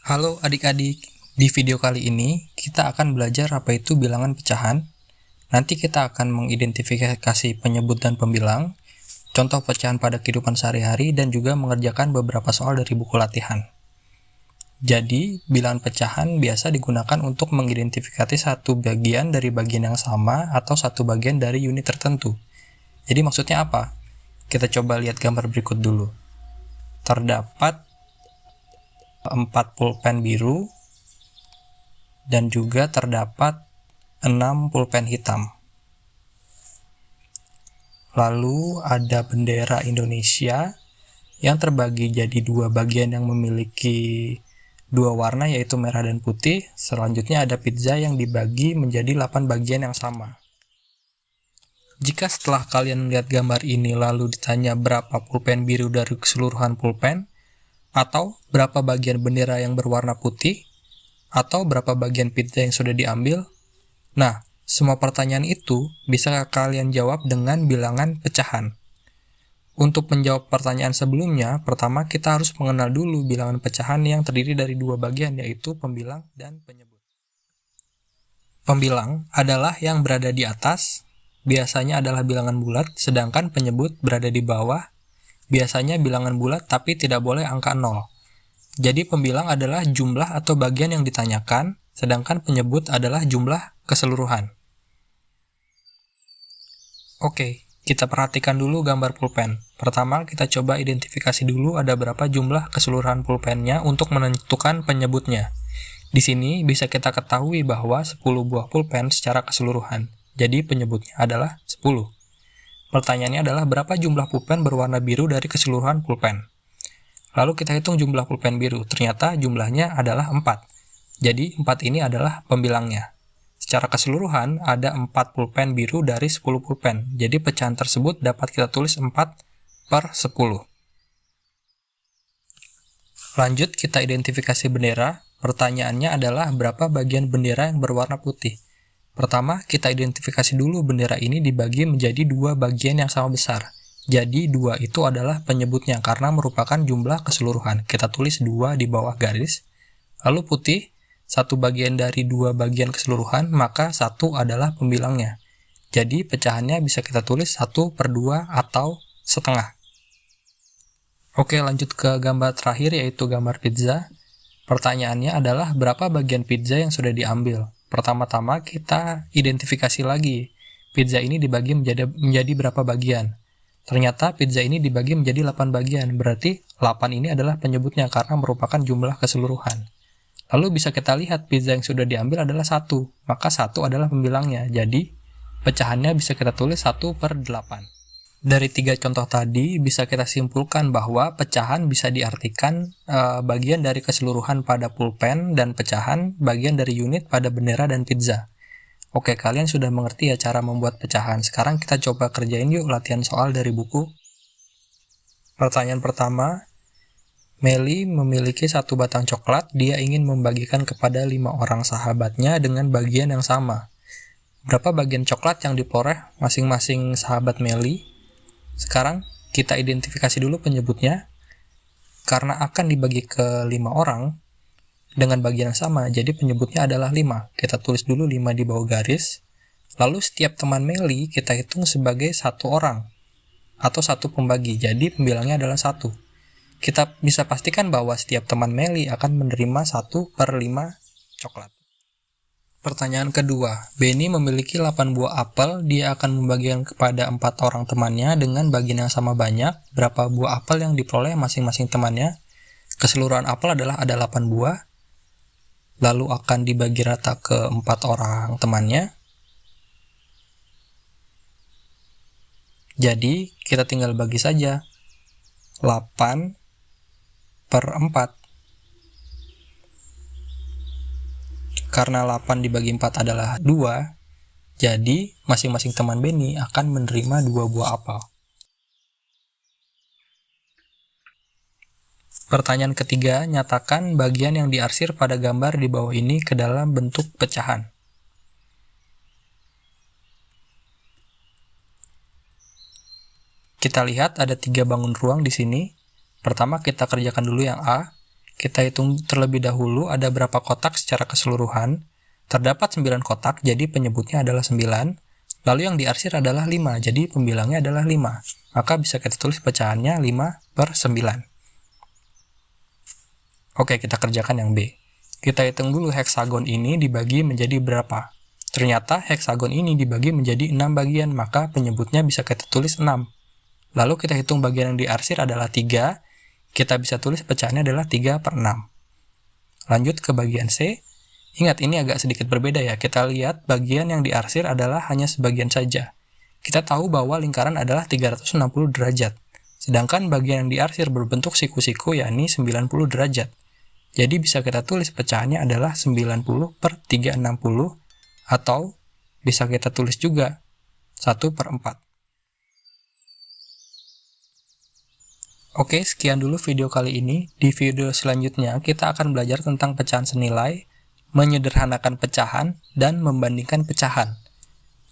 Halo adik-adik, di video kali ini kita akan belajar apa itu bilangan pecahan. Nanti kita akan mengidentifikasi penyebut dan pembilang, contoh pecahan pada kehidupan sehari-hari, dan juga mengerjakan beberapa soal dari buku latihan. Jadi, bilangan pecahan biasa digunakan untuk mengidentifikasi satu bagian dari bagian yang sama atau satu bagian dari unit tertentu. Jadi maksudnya apa? Kita coba lihat gambar berikut dulu. Terdapat 4 pulpen biru dan juga terdapat 6 pulpen hitam. Lalu ada bendera Indonesia yang terbagi jadi dua bagian yang memiliki dua warna, yaitu merah dan putih. Selanjutnya ada pizza yang dibagi menjadi 8 bagian yang sama. Jika setelah kalian melihat gambar ini lalu ditanya berapa pulpen biru dari keseluruhan pulpen, atau berapa bagian bendera yang berwarna putih, atau berapa bagian pizza yang sudah diambil, nah, semua pertanyaan itu bisa kalian jawab dengan bilangan pecahan. Untuk menjawab pertanyaan sebelumnya, pertama kita harus mengenal dulu bilangan pecahan yang terdiri dari dua bagian, yaitu pembilang dan penyebut. Pembilang adalah yang berada di atas, biasanya adalah bilangan bulat, sedangkan penyebut berada di bawah, biasanya bilangan bulat tapi tidak boleh angka 0. Jadi pembilang adalah jumlah atau bagian yang ditanyakan, sedangkan penyebut adalah jumlah keseluruhan. Oke, kita perhatikan dulu gambar pulpen. Pertama, kita coba identifikasi dulu ada berapa jumlah keseluruhan pulpennya untuk menentukan penyebutnya. Di sini bisa kita ketahui bahwa 10 buah pulpen secara keseluruhan. Jadi penyebutnya adalah 10. Pertanyaannya adalah berapa jumlah pulpen berwarna biru dari keseluruhan pulpen. Lalu kita hitung jumlah pulpen biru. Ternyata jumlahnya adalah 4. Jadi 4 ini adalah pembilangnya. Secara keseluruhan ada 4 pulpen biru dari 10 pulpen. Jadi pecahan tersebut dapat kita tulis 4/10. Lanjut kita identifikasi bendera. Pertanyaannya adalah berapa bagian bendera yang berwarna putih. Pertama, kita identifikasi dulu bendera ini dibagi menjadi dua bagian yang sama besar. Jadi, 2 itu adalah penyebutnya karena merupakan jumlah keseluruhan. Kita tulis 2 di bawah garis. Lalu putih, satu bagian dari dua bagian keseluruhan, maka 1 adalah pembilangnya. Jadi, pecahannya bisa kita tulis 1/2 atau setengah. Oke, lanjut ke gambar terakhir, yaitu gambar pizza. Pertanyaannya adalah berapa bagian pizza yang sudah diambil. Pertama-tama kita identifikasi lagi, pizza ini dibagi menjadi berapa bagian. Ternyata pizza ini dibagi menjadi 8 bagian, berarti 8 ini adalah penyebutnya karena merupakan jumlah keseluruhan. Lalu bisa kita lihat pizza yang sudah diambil adalah 1, maka 1 adalah pembilangnya, jadi pecahannya bisa kita tulis 1/8. Dari 3 contoh tadi bisa kita simpulkan bahwa pecahan bisa diartikan bagian dari keseluruhan pada pulpen dan pecahan bagian dari unit pada bendera dan pizza. Oke, kalian sudah mengerti ya cara membuat pecahan. Sekarang kita coba kerjain yuk latihan soal dari buku. Pertanyaan pertama, Meli memiliki 1 batang coklat. Dia ingin membagikan kepada 5 orang sahabatnya dengan bagian yang sama. Berapa bagian coklat yang diperoleh masing-masing sahabat Meli? Sekarang kita identifikasi dulu penyebutnya. Karena akan dibagi ke 5 orang dengan bagian yang sama, jadi penyebutnya adalah 5. Kita tulis dulu 5 di bawah garis. Lalu setiap teman Meli kita hitung sebagai 1 orang atau 1 pembagi, jadi pembilangnya adalah 1. Kita bisa pastikan bahwa setiap teman Meli akan menerima 1/5 coklat. Pertanyaan kedua, Benny memiliki 8 buah apel, dia akan membagikan kepada 4 orang temannya dengan bagian yang sama banyak. Berapa buah apel yang diperoleh masing-masing temannya? Keseluruhan apel adalah ada 8 buah, lalu akan dibagi rata ke 4 orang temannya. Jadi, kita tinggal bagi saja 8/4. Karena 8 dibagi 4 adalah 2, jadi masing-masing teman Benny akan menerima 2 buah apel. Pertanyaan ketiga, nyatakan bagian yang diarsir pada gambar di bawah ini ke dalam bentuk pecahan. Kita lihat ada 3 bangun ruang di sini. Pertama kita kerjakan dulu yang A. Kita hitung terlebih dahulu ada berapa kotak secara keseluruhan. Terdapat 9 kotak, jadi penyebutnya adalah 9. Lalu yang diarsir adalah 5, jadi pembilangnya adalah 5. Maka bisa kita tulis pecahannya 5/9. Oke, kita kerjakan yang B. Kita hitung dulu heksagon ini dibagi menjadi berapa. Ternyata heksagon ini dibagi menjadi 6 bagian, maka penyebutnya bisa kita tulis 6. Lalu kita hitung bagian yang diarsir adalah 3, kita bisa tulis pecahannya adalah 3/6. Lanjut ke bagian C. Ingat, ini agak sedikit berbeda ya. Kita lihat bagian yang diarsir adalah hanya sebagian saja. Kita tahu bahwa lingkaran adalah 360 derajat. Sedangkan bagian yang diarsir berbentuk siku-siku, yakni 90 derajat. Jadi bisa kita tulis pecahannya adalah 90/360, atau bisa kita tulis juga 1/4. Oke, sekian dulu video kali ini. Di video selanjutnya, kita akan belajar tentang pecahan senilai, menyederhanakan pecahan, dan membandingkan pecahan.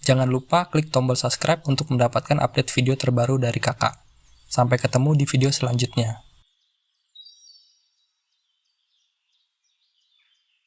Jangan lupa klik tombol subscribe untuk mendapatkan update video terbaru dari kakak. Sampai ketemu di video selanjutnya.